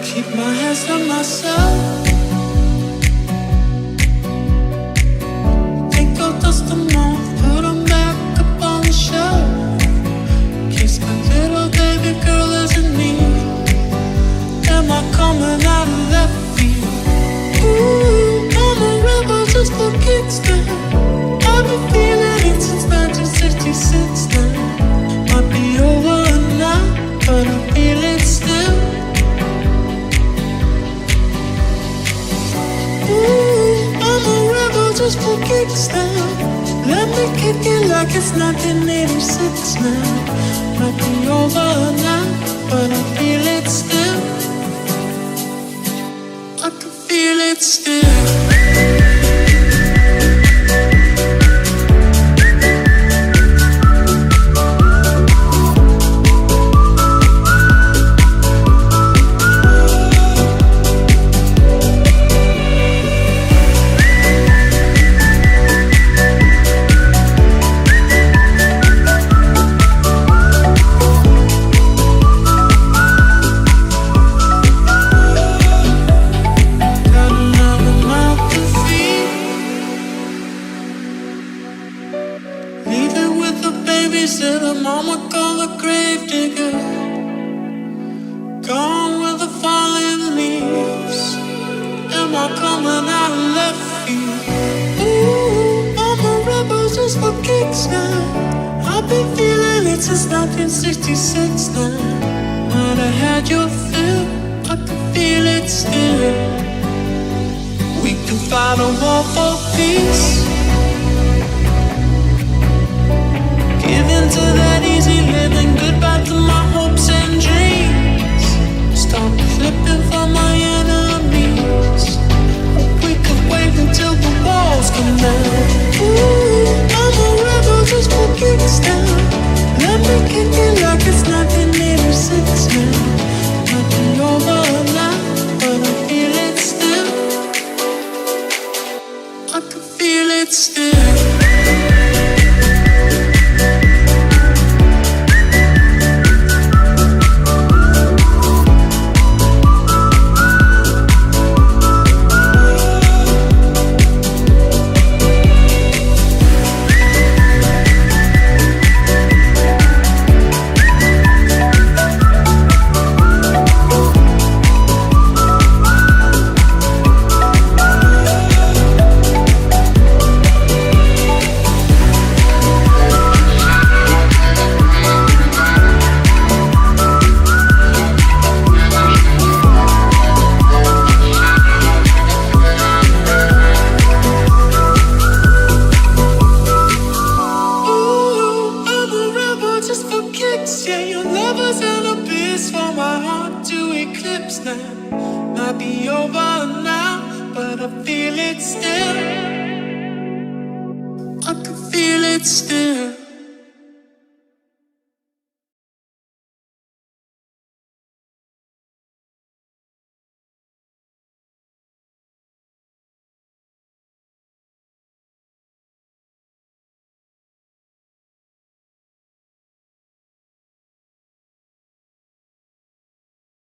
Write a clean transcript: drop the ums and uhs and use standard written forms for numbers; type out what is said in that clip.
keep my hands to myself. Take out, dust them off, put them back up on the shelf. Kiss my little baby girl as in me. Am I coming out of left field? Ooh, I'm a rebel just for kicks now. I've been feeling it since 1966 now. Might be over now, but I feel it still. Ooh, I'm a rebel just for kicks now. Let me kick it like it's 1986 now. Might be over now, but I feel it still. I can feel it still. Since 1966 now. Might have had your fill, I can feel it still. We can fight a war for peace. Give in to that easy living, goodbye to my hopes and dreams. Stop flipping for my enemies. We could wait until the walls come down. Ooh, I'm a rebel just for kicks down. Let me kick it like it's 1986 now. Might be over now, but I feel it still. I can feel it still. Might be over now, but I feel it still. I can feel it still.